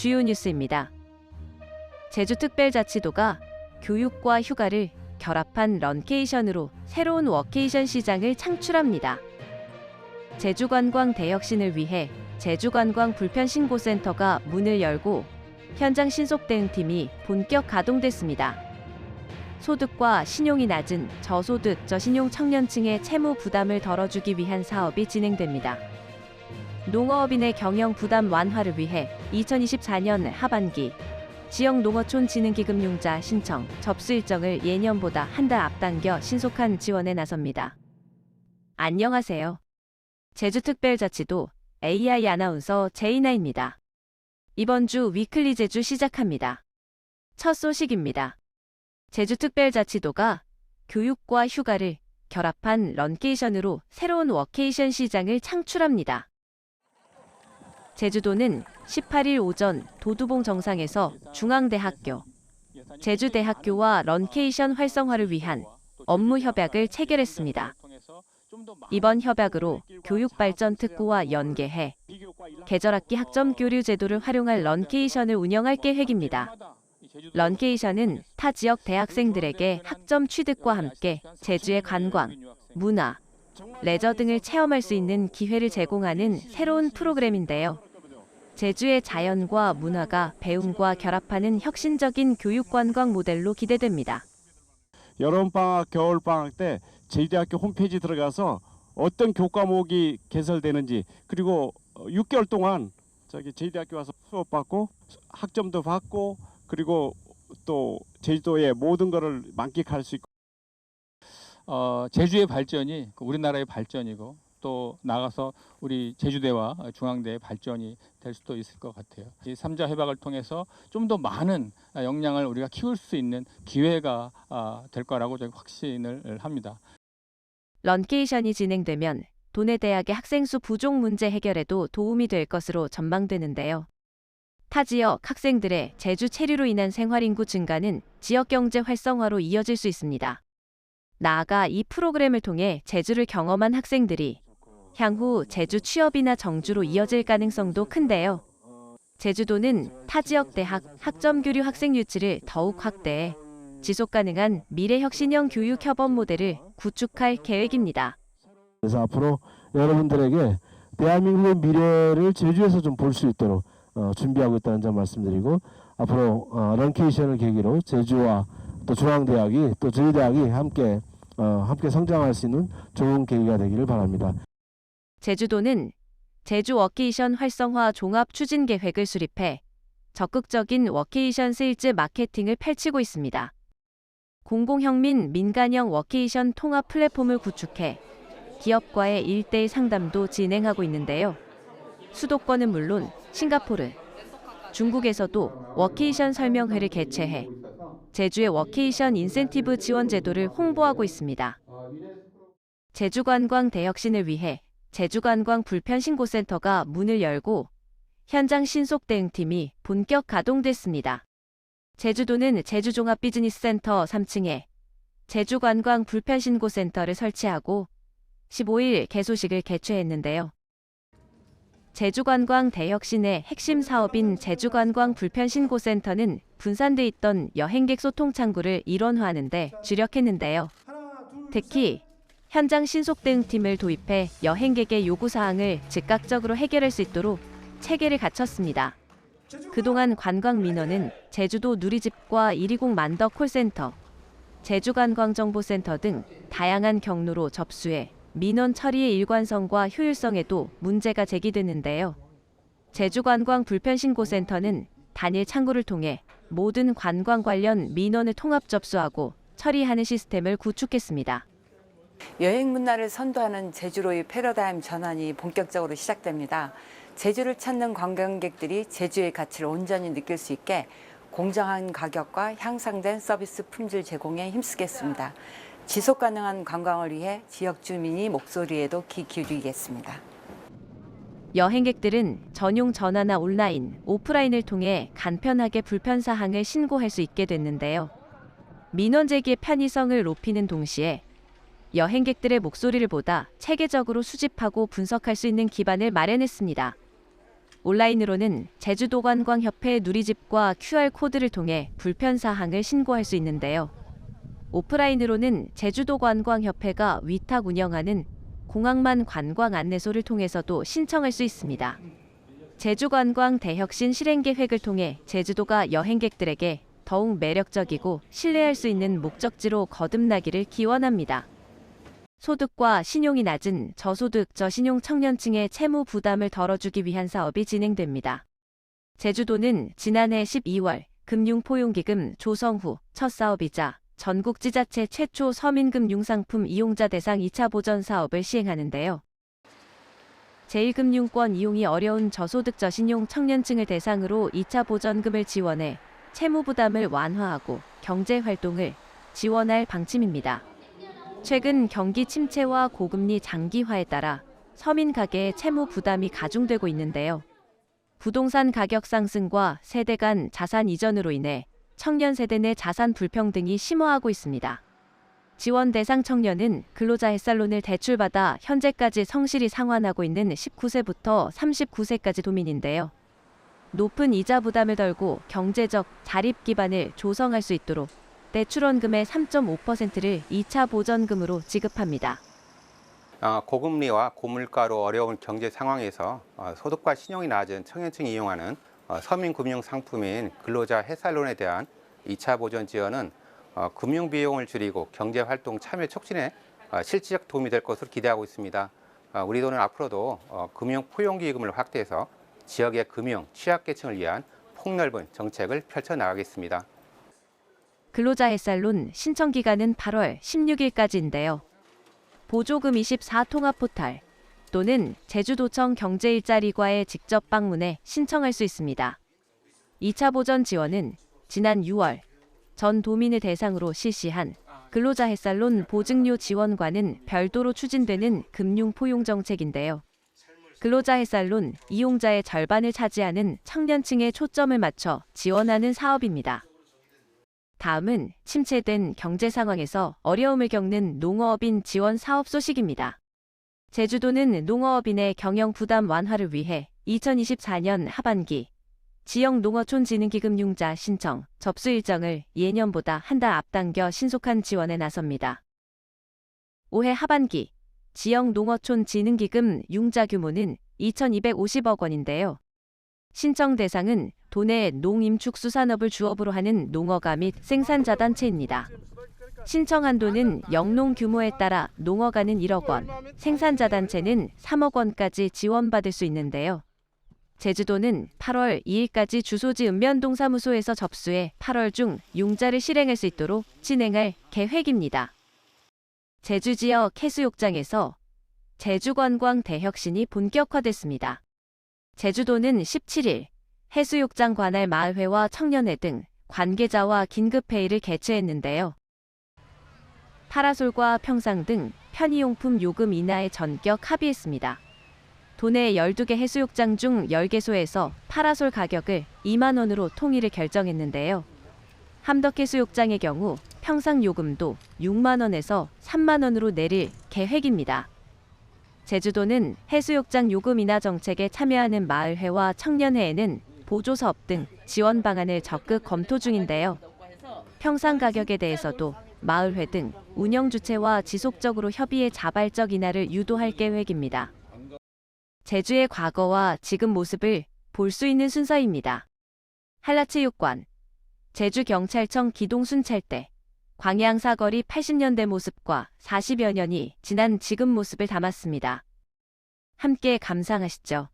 주요 뉴스입니다. 제주특별자치도가 교육과 휴가를 결합한 런케이션으로 새로운 워케이션 시장을 창출합니다. 제주관광 대혁신을 위해 제주관광 불편신고센터가 문을 열고 현장 신속 대응팀이 본격 가동됐습니다. 소득과 신용이 낮은 저소득, 저신용 청년층의 채무 부담을 덜어주기 위한 사업이 진행됩니다. 농어업인의 경영 부담 완화를 위해 2024년 하반기 지역 농어촌 진흥기금 융자 신청, 접수 일정을 예년보다 한 달 앞당겨 신속한 지원에 나섭니다. 안녕하세요. 제주특별자치도 AI 아나운서 제이나입니다. 이번 주 위클리 제주 시작합니다. 첫 소식입니다. 제주특별자치도가 교육과 휴가를 결합한 런케이션으로 새로운 워케이션 시장을 창출합니다. 제주도는 18일 오전 도두봉 정상에서 중앙대학교, 제주대학교와 런케이션 활성화를 위한 업무 협약을 체결했습니다. 이번 협약으로 교육발전 특구와 연계해 계절학기 학점 교류 제도를 활용할 런케이션을 운영할 계획입니다. 런케이션은 타 지역 대학생들에게 학점 취득과 함께 제주의 관광, 문화, 레저 등을 체험할 수 있는 기회를 제공하는 새로운 프로그램인데요. 제주의 자연과 문화가 배움과 결합하는 혁신적인 교육관광 모델로 기대됩니다. 여름방학, 겨울방학 때 제주대학교 홈페이지 들어가서 어떤 교과목이 개설되는지, 그리고 6개월 동안 제주대학교 와서 수업받고 학점도 받고, 그리고 또 제주도의 모든 것을 만끽할 수 있고, 제주의 발전이 우리나라의 발전이고 또 나가서 우리 제주대와 중앙대의 발전이 될 수도 있을 것 같아요. 이 3자 협약을 통해서 좀 더 많은 역량을 우리가 키울 수 있는 기회가 될 거라고 저희 확신을 합니다. 런케이션이 진행되면 도내 대학의 학생 수 부족 문제 해결에도 도움이 될 것으로 전망되는데요. 타 지역 학생들의 제주 체류로 인한 생활인구 증가는 지역 경제 활성화로 이어질 수 있습니다. 나아가 이 프로그램을 통해 제주를 경험한 학생들이 향후 제주 취업이나 정주로 이어질 가능성도 큰데요. 제주도는 타 지역 대학 학점 교류 학생 유치를 더욱 확대해 지속 가능한 미래 혁신형 교육 협업 모델을 구축할 계획입니다. 그래서 앞으로 여러분들에게 대한민국의 미래를 제주에서 좀 볼 수 있도록 준비하고 있다는 점 말씀드리고, 앞으로 런케이션을 계기로 제주와 또 중앙대학이 또 제주대학이 함께 성장할 수 있는 좋은 계기가 되기를 바랍니다. 제주도는 제주 워케이션 활성화 종합 추진 계획을 수립해 적극적인 워케이션 세일즈 마케팅을 펼치고 있습니다. 공공형 민 민간형 워케이션 통합 플랫폼을 구축해 기업과의 1:1 상담도 진행하고 있는데요. 수도권은 물론 싱가포르, 중국에서도 워케이션 설명회를 개최해 제주의 워케이션 인센티브 지원 제도를 홍보하고 있습니다. 제주관광 대혁신을 위해 제주관광 불편신고센터가 문을 열고 현장 신속 대응팀이 본격 가동됐습니다. 제주도는 제주종합비즈니스센터 3층에 제주관광 불편신고센터를 설치하고 15일 개소식을 개최했는데요. 제주관광 대혁신의 핵심 사업인 제주관광 불편신고센터는 분산돼 있던 여행객 소통 창구를 일원화하는 데 주력했는데요. 특히 현장 신속 대응팀을 도입해 여행객의 요구사항을 즉각적으로 해결할 수 있도록 체계를 갖췄습니다. 그동안 관광 민원은 제주도 누리집과 120 만더 콜센터, 제주관광정보센터 등 다양한 경로로 접수해 민원 처리의 일관성과 효율성에도 문제가 제기되는데요. 제주관광 불편신고센터는 단일 창구를 통해 모든 관광 관련 민원을 통합 접수하고 처리하는 시스템을 구축했습니다. 여행 문화를 선도하는 제주로의 패러다임 전환이 본격적으로 시작됩니다. 제주를 찾는 관광객들이 제주의 가치를 온전히 느낄 수 있게 공정한 가격과 향상된 서비스 품질 제공에 힘쓰겠습니다. 지속 가능한 관광을 위해 지역 주민이 목소리에도 귀 기울이겠습니다. 여행객들은 전용 전화나 온라인, 오프라인을 통해 간편하게 불편사항을 신고할 수 있게 됐는데요. 민원 제기의 편의성을 높이는 동시에 여행객들의 목소리를 보다 체계적으로 수집하고 분석할 수 있는 기반을 마련했습니다. 온라인으로는 제주도관광협회 누리집과 QR코드를 통해 불편사항을 신고할 수 있는데요. 오프라인으로는 제주도관광협회가 위탁 운영하는 공항만 관광 안내소를 통해서도 신청할 수 있습니다. 제주관광 대혁신 실행계획을 통해 제주도가 여행객들에게 더욱 매력적이고 신뢰할 수 있는 목적지로 거듭나기를 기원합니다. 소득과 신용이 낮은 저소득, 저신용 청년층의 채무 부담을 덜어주기 위한 사업이 진행됩니다. 제주도는 지난해 12월 금융포용기금 조성 후 첫 사업이자 전국 지자체 최초 서민금융상품 이용자 대상 2차 보전 사업을 시행하는데요. 제1금융권 이용이 어려운 저소득 저신용 청년층을 대상으로 2차 보전금을 지원해 채무 부담을 완화하고 경제 활동을 지원할 방침입니다. 최근 경기 침체와 고금리 장기화에 따라 서민 가계의 채무 부담이 가중되고 있는데요. 부동산 가격 상승과 세대 간 자산 이전으로 인해 청년 세대 내 자산 불평등이 심화하고 있습니다. 지원 대상 청년은 근로자 햇살론을 대출받아 현재까지 성실히 상환하고 있는 19세부터 39세까지 도민인데요. 높은 이자 부담을 덜고 경제적 자립 기반을 조성할 수 있도록 대출원금의 3.5%를 2차 보전금으로 지급합니다. 고금리와 고물가로 어려운 경제 상황에서 소득과 신용이 낮은 청년층이 이용하는 서민금융 상품인 근로자 햇살론에 대한 2차 보전 지원은 금융 비용을 줄이고 경제 활동 참여 촉진에 실질적 도움이 될 것으로 기대하고 있습니다. 우리 도는 앞으로도 금융 포용기금을 확대해서 지역의 금융 취약계층을 위한 폭넓은 정책을 펼쳐나가겠습니다. 근로자 햇살론 신청 기간은 8월 16일까지인데요. 보조금 24 통합 포탈 또는 제주도청 경제일자리과에 직접 방문해 신청할 수 있습니다. 2차 보전 지원은 지난 6월 전 도민을 대상으로 실시한 근로자 햇살론 보증료 지원과는 별도로 추진되는 금융 포용 정책인데요. 근로자 햇살론 이용자의 절반을 차지하는 청년층에 초점을 맞춰 지원하는 사업입니다. 다음은 침체된 경제 상황에서 어려움을 겪는 농어업인 지원 사업 소식입니다. 제주도는 농어업인의 경영 부담 완화를 위해 2024년 하반기 지역 농어촌 진흥기금 융자 신청 접수 일정을 예년보다 한 달 앞당겨 신속한 지원에 나섭니다. 올해 하반기 지역 농어촌 진흥기금 융자 규모는 2,250억 원인데요. 신청 대상은 도내 농임축수산업을 주업으로 하는 농어가 및 생산자단체입니다. 신청 한도는 영농 규모에 따라 농어가는 1억 원, 생산자단체는 3억 원까지 지원받을 수 있는데요. 제주도는 8월 2일까지 주소지 읍면동사무소에서 접수해 8월 중 융자를 실행할 수 있도록 진행할 계획입니다. 제주 지역 해수욕장에서 제주관광 대혁신이 본격화됐습니다. 제주도는 17일 해수욕장 관할 마을회와 청년회 등 관계자와 긴급회의를 개최했는데요. 파라솔과 평상 등 편의용품 요금 인하에 전격 합의했습니다. 도내 12개 해수욕장 중 10개소에서 파라솔 가격을 2만 원으로 통일을 결정했는데요. 함덕해수욕장의 경우 평상 요금도 6만 원에서 3만 원으로 내릴 계획입니다. 제주도는 해수욕장 요금 인하 정책에 참여하는 마을회와 청년회에는 보조사업 등 지원 방안을 적극 검토 중인데요. 평상 가격에 대해서도 마을회 등 운영주체와 지속적으로 협의해 자발적 인하를 유도할 계획입니다. 제주의 과거와 지금 모습을 볼 수 있는 순서입니다. 한라체육관, 제주경찰청 기동순찰대, 광양사거리 80년대 모습과 40여 년이 지난 지금 모습을 담았습니다. 함께 감상하시죠.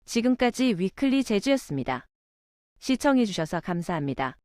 지금까지 위클리 제주였습니다. 시청해주셔서 감사합니다.